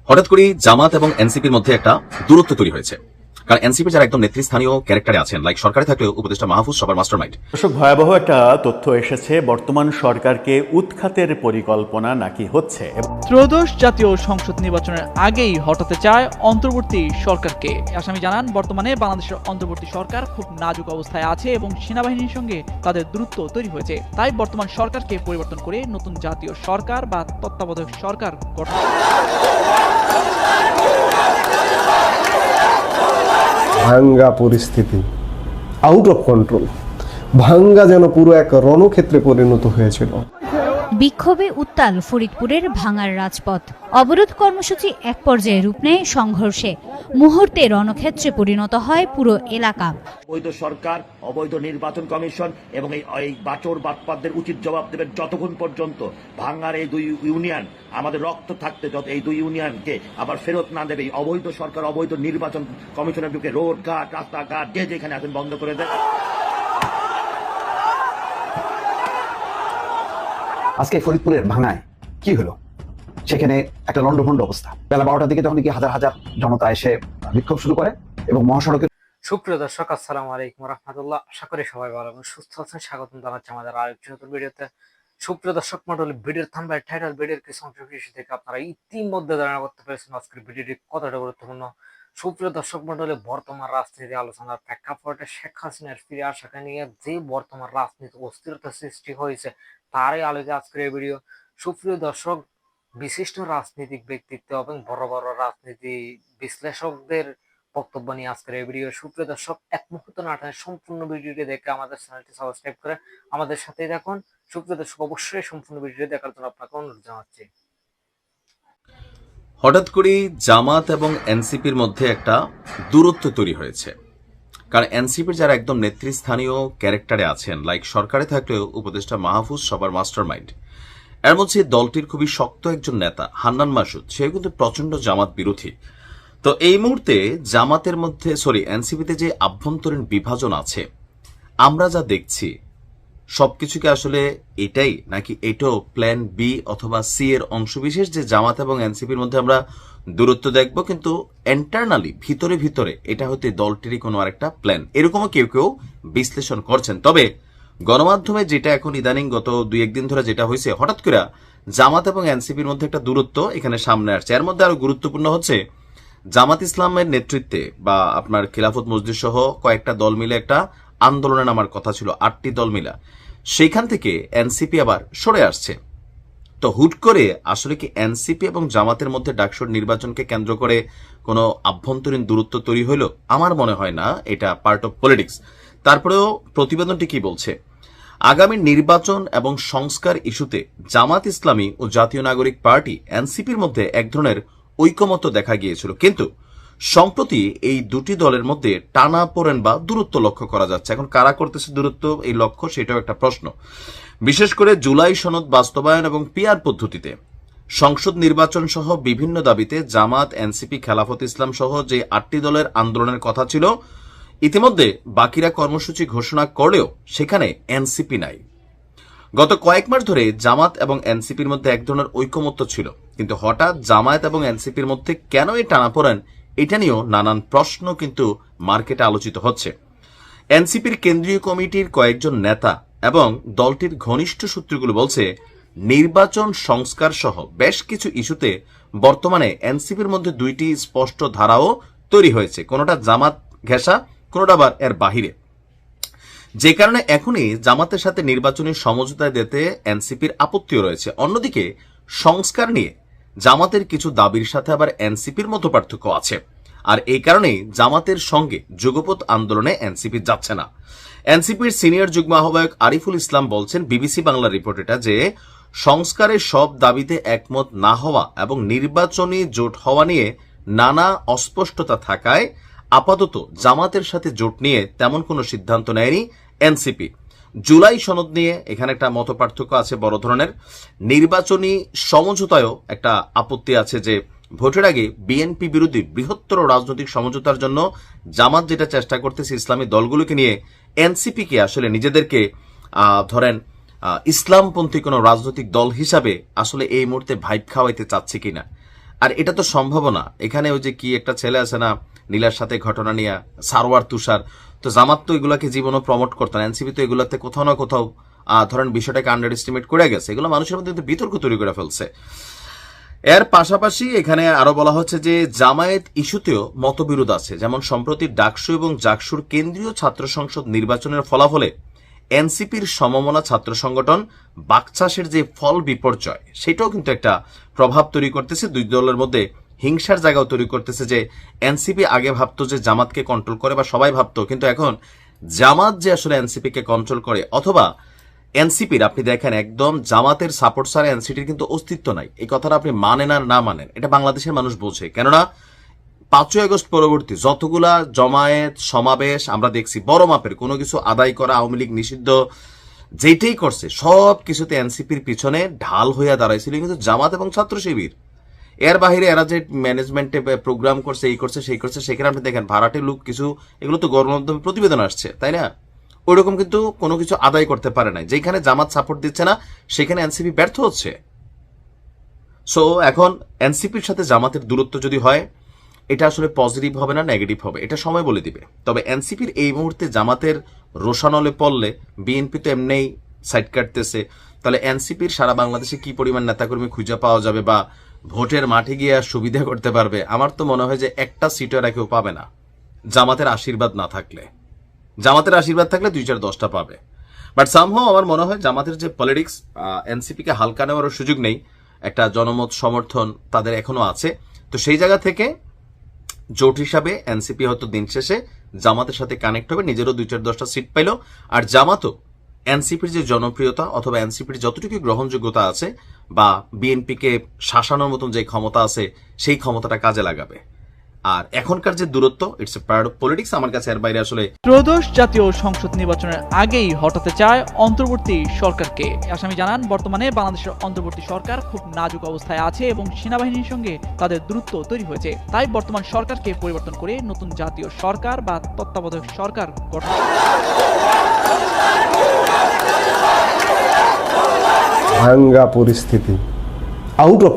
হঠাৎ করে জামাত এবং এনসিপির মধ্যে একটা দূরত্ব তৈরি হয়েছে। কারণ এনসিপি যারা একদম নেতৃস্থানীয় ক্যারেক্টারে আছেন, লাইক সরকারে থাকলেও উপদেষ্টা মাহফুজ সবার মাস্টারমাইন্ড। দর্শক, ভয়াবহ একটা তথ্য এসেছে। বর্তমান সরকারকে উৎখাতের পরিকল্পনা নাকি হচ্ছে। ত্রয়োদশ জাতীয় সংসদ নির্বাচনের আগেই হটাতে চায় অন্তর্বর্তী সরকারকে। আসামি জানান, বর্তমানে বাংলাদেশের অন্তর্বর্তী সরকার খুব নাজুক অবস্থায় আছে এবং সেনাবাহিনীর সঙ্গে তাদের দূরত্ব তৈরি হয়েছে। তাই বর্তমান সরকারকে পরিবর্তন করে নতুন জাতীয় সরকার বা তত্ত্বাবধায়ক সরকার গঠন। ভাঙ্গা পরিস্থিতি, আউট অফ কন্ট্রোল, ভাঙ্গা যেন পুরো এক রণক্ষেত্রে পরিণত হয়েছিল। বিক্ষোভে উত্তাল ফরিদপুরের ভাঙার রাজপথ। অবরোধ কর্মসূচি এক পর্যায়ে রূপ নেয় সংঘর্ষে। মুহূর্তে রণক্ষেত্রে পরিণত হয় পুরো এলাকা। অবৈধ সরকার, অবৈধ নির্বাচন কমিশন এবং এই বাচোর বাটপাতদের উচিত জবাব দেবেন যতক্ষণ পর্যন্ত ভাঙ্গার এই দুই ইউনিয়ন আমাদের রক্ত থাকতে যত এই দুই ইউনিয়নকে আবার ফেরত না দেবে। অবৈধ সরকার, অবৈধ নির্বাচন কমিশনের ঢুকে রোড ঘাট, রাস্তাঘাট যে যেখানে আছেন বন্ধ করে দেয়। আজকে ফরিদপুরের ভাঙায় কি হলো? সেখানে একটা লন্ডভন্ড অবস্থা। বেলা 12টার দিকে তখন কি হাজার হাজার জনতা এসে বিক্ষোভ শুরু করে এবং মহাসড়কে। সুপ্রিয় দর্শক, আসসালামু আলাইকুম রহমতুল্লাহ। আশা করি সবাই ভালো এবং সুস্থ আছেন। স্বাগতম জানাচ্ছি আমাদের আরেকটি নতুন ভিডিওতে। সুপ্রিয় দর্শক মণ্ডলী, ভিডিওর থাম্বনেল, টাইটেল, ভিডিওর কিছু অংশ থেকে আপনারা ইতিমধ্যে ধারণা করতে পেরেছেন আজকের ভিডিওটি কতটা গুরুত্বপূর্ণ। সুপ্রিয় দর্শক মণ্ডলী, বর্তমান রাজনীতি আলোচনার প্রেক্ষাপটে শেখ হাসিনার ফিরে আসাকে নিয়ে যে বর্তমান রাজনীতি অস্থিরতা সৃষ্টি হয়েছে তারই আলোকে আজকের এই ভিডিও। সুপ্রিয় দর্শক, বিশিষ্ট রাজনৈতিক ব্যক্তিত্ব এবং বড় বড় রাজনীতি বিশ্লেষকদের বক্তব্য নিয়ে আজকের এই ভিডিও। সুপ্রিয় দর্শক, এক মুহূর্ত না টানে সম্পূর্ণ ভিডিওটি দেখে আমাদের চ্যানেলটি সাবস্ক্রাইব করে আমাদের সাথেই থাকুন। সুপ্রিয় দর্শক, অবশ্যই সম্পূর্ণ ভিডিওটি দেখার জন্য আপনাকে অনুরোধ জানাচ্ছি। হঠাৎ করে জামাত এবং এনসিপির মধ্যে একটা দূরত্ব তৈরি হয়েছে। কারণ এনসিপির যারা একদম নেতৃস্থানীয় ক্যারেক্টারে আছেন, লাইক সরকারে থাকলেও উপদেষ্টা মাহফুজ সবার মাস্টারমাইন্ড। এর মধ্যে দলটির খুবই শক্ত একজন নেতা হান্নান মাসুদ, সে কিন্তু প্রচন্ড জামাত বিরোধী। তো এই মুহূর্তে জামাতের মধ্যে এনসিপিতে যে আভ্যন্তরীণ বিভাজন আছে, আমরা যা দেখছি সবকিছুকে আসলে এটাই নাকি এটাও প্ল্যান বি অথবা সি এর অংশবিশেষ, যে জামাত এবং এনসিপির মধ্যে আমরা দূরত্ব দেখব, কিন্তু ইন্টারনালি ভিতরে ভিতরে এটা হতে দলটিরই কোনো আরেকটা প্ল্যান, এরকমও কেউ কেউ বিশ্লেষণ করছেন। তবে গণমাধ্যমে যেটা এখন ইদানিং গত 2-1 দিন ধরে যেটা হয়েছে, হঠাৎ করে জামাত এবং এনসিপির মধ্যে একটা দূরত্ব এখানে সামনে আসছে। এর মধ্যে আরো গুরুত্বপূর্ণ হচ্ছে, জামাত ইসলামের নেতৃত্বে বা আপনার খিলাফত মজলিস সহ কয়েকটা দল মিলে একটা আন্দোলনে নামার কথা ছিল, 8টি দল মিলা, সেইখান থেকে এনসিপি আবার সরে আসছে। তো হুট করে আসলে কি এনসিপি এবং জামাতের মধ্যে ডাকসুর নির্বাচনকে কেন্দ্র করে কোনো আভ্যন্তরীণ দূরত্ব তৈরি হইল? আমার মনে হয় না, এটা পার্ট অফ পলিটিক্স। তারপরেও প্রতিবেদনটি কি বলছে, আগামী নির্বাচন এবং সংস্কার ইস্যুতে জামাত ইসলামী ও জাতীয় নাগরিক পার্টি এনসিপির মধ্যে এক ধরনের ঐকমত্য দেখা গিয়েছিল, কিন্তু সম্প্রতি এই দুটি দলের মধ্যে টানাপোড়েন বা দূরত্ব লক্ষ্য করা যাচ্ছে। এখন কারা করতেছে দূরত্ব এই লক্ষ্য, সেটাও একটা প্রশ্ন। বিশেষ করে জুলাই সনদ বাস্তবায়ন এবং পিআর পদ্ধতিতে সংসদ নির্বাচন সহ বিভিন্ন দাবিতে জামাত, এনসিপি, খেলাফত ইসলাম সহ যে 8টি দলের আন্দোলনের কথা ছিল, ইতিমধ্যে বাকিরা কর্মসূচি ঘোষণা করলেও সেখানে এনসিপি নাই। গত কয়েক মাস ধরে জামাত এবং এনসিপির মধ্যে এক ধরনের ঐকমত্য ছিল, কিন্তু হঠাৎ জামায়াত এবং এনসিপির মধ্যে কেন এই টানাপোড়েন, এটা নিয়েও নানান প্রশ্ন কিন্তু মার্কেটে আলোচিত হচ্ছে। এনসিপির কেন্দ্রীয় কমিটির কয়েকজন নেতা এবং দলটির ঘনিষ্ঠ সূত্রগুলো বলছে, নির্বাচন সংস্কার সহ বেশ কিছু ইস্যুতে বর্তমানে এনসিপির মধ্যে 2টি স্পষ্ট ধারাও তৈরি হয়েছে, কোনোটা জামাত ঘেঁষা, কোনোটা আবার এর বাহিরে। যে কারণে এখনই জামাতের সাথে নির্বাচনী সমঝোতায় দিতে এনসিপির আপত্তিও রয়েছে। অন্যদিকে সংস্কার নিয়ে জামাতের কিছু দাবির সাথে আবার এনসিপির মতো পার্থক্য আছে, আর এই কারণেই জামাতের সঙ্গে যুগপৎ আন্দোলনে এনসিপি যাচ্ছে না। এনসিপির সিনিয়র যুগ্ম আহ্বায়ক আরিফুল ইসলাম বলছেন বিবিসি বাংলার রিপোর্ট এটা, যে সংস্কারের সব দাবিতে একমত না হওয়া এবং নির্বাচনী জোট হওয়া নিয়ে নানা অস্পষ্টতা থাকায় আপাতত জামাতের সাথে জোট নিয়ে তেমন কোনো সিদ্ধান্ত নেয়নি এনসিপি। জুলাই সনদ নিয়ে এখানে একটা মত পার্থক্য আছে বড় ধরনের। নির্বাচনী সমঝোতায়ও একটা আপত্তি আছে, যে ভোটের আগে বিএনপি বিরোধী বৃহত্তর রাজনৈতিক সমঝোতার জন্য জামাত যেটা চেষ্টা করতেছে ইসলামী দলগুলোকে নিয়ে, এনসিপি কে আসলে নিজেদেরকে ধরেন ইসলামপন্থী কোনো রাজনৈতিক দল হিসাবে আসলে এই মুহূর্তে ভাইব খাওয়াইতে চাচ্ছে কিনা। আর এটা তো সম্ভব না। এখানে ওই যে কি একটা ছেলে আছে না নীলার সাথে ঘটনা নিয়ে, সারোয়ার তুষার, তো জামাত তো এগুলাকে জীবনও প্রমোট করতো না, এনসিপি তো এগুলাতে কোথাও না কোথাও ধরেন বিষয়টাকে আন্ডার এস্টিমেট করে গেছে, এগুলো মানুষের মধ্যে বিতর্ক তৈরি করে ফেলছে। এর পাশাপাশি এখানে আরো বলা হচ্ছে যে জামায়াত ইস্যুতেও মতবিরোধ আছে, যেমন সম্প্রতি ডাকসু এবং জাকসুর কেন্দ্রীয় ছাত্র সংসদ নির্বাচনের ফলাফলে এনসিপির সমমনা ছাত্র সংগঠন বাকচাষের যে ফল বিপর্যয় সেটাও কিন্তু একটা প্রভাব তৈরি করতেছে, দুই দলের মধ্যে হিংসার জায়গাও তৈরি করতেছে। যে এনসিপি আগে ভাবতো যে জামাতকে কন্ট্রোল করে বা সবাই ভাবতো, কিন্তু এখন জামাত যে আসলে এনসিপি কে কন্ট্রোল করে, অথবা এনসিপির আপনি দেখেন একদম জামাতের সাপোর্ট ছাড়া এনসিপির কিন্তু অস্তিত্ব নাই, এই কথাটা আপনি মানেন আর না মানেন এটা বাংলাদেশের মানুষ বোঝে। কেননা 5ই আগস্ট পরবর্তী যতগুলা জমায়েত সমাবেশ আমরা দেখছি বড় মাপের কোনো কিছু আদায় করা, আওয়ামী লীগ নিষিদ্ধ যেটাই করছে সব কিছুতে এনসিপির পিছনে ঢাল হইয়া দাঁড়াইছিল কিন্তু জামাত এবং ছাত্র শিবির। এর বাহিরে এরা যে ম্যানেজমেন্টে প্রোগ্রাম করছে, এই করছে সেই করছে, সেখানে আপনি দেখেন ভাড়াটে লোক কিছু, এগুলো তো গণমাধ্যমে প্রতিবেদন আসছে, তাই না? ওইরকম কিন্তু কোনো কিছু আদায় করতে পারে নাই। যেখানে জামাত সাপোর্ট দিচ্ছে না সেখানে এনসিপি ব্যর্থ হচ্ছে। সো এখন এনসিপির সাথে জামাতের দূরত্ব যদি হয় এটা আসলে পজিটিভ হবে না নেগেটিভ হবে এটা সময় বলে দিবে। তবে এনসিপির এই মুহূর্তে জামাতের রোশানলে পড়লে বিএনপি তো এমনিই সাইড কাটতেছে, তাহলে এনসিপির সারা বাংলাদেশে কি পরিমাণ নেতাকর্মী খুঁজে পাওয়া যাবে বা ভোটের মাঠে গিয়ে সুবিধা করতে পারবে? আমার তো মনে হয় যে একটা সিটও এরা কেউ পাবে না জামাতের আশীর্বাদ না থাকলে। জামাতের আশীর্বাদ থাকলে 2-4-10টা পাবে, বাট সামহাও আমার মনে হয় জামাতের যে পলিটিক্স এনসিপিকে হালকা নেওয়ারও সুযোগ নেই, একটা জনমত সমর্থন তাদের এখনো আছে। তো সেই জায়গা থেকে জোট হিসাবে এনসিপি হয়তো দিন শেষে জামাতের সাথে কানেক্ট হবে, নিজেরও 2-4-10টা সিট পাইল, আর জামাতও এনসিপির যে জনপ্রিয়তা অথবা এনসিপির যতটুকু গ্রহণযোগ্যতা আছে বা বিএনপিকে শাসানোর মতন যে ক্ষমতা আছে সেই ক্ষমতাটা কাজে লাগাবে। আর এখনকার যে দূরত্ব it's a part of politics, আমার কাছে এর বাইরে আসলে ত্রয়োদশ জাতীয় সংসদ নির্বাচনের আগেই হটাতে চায় অন্তর্বর্তী সরকারকে। আসামি জানান বর্তমানে বাংলাদেশের অন্তর্বর্তী সরকার খুব নাজুক অবস্থায় আছে এবং সেনাবাহিনীর সঙ্গে তাদের দূরত্ব তৈরি হয়েছে, তাই বর্তমান সরকারকে পরিবর্তন করে নতুন জাতীয় সরকার বা তত্ত্বাবধায়ক সরকার গঠন। ভাঙ্গা পরিস্থিতি, আউট অফ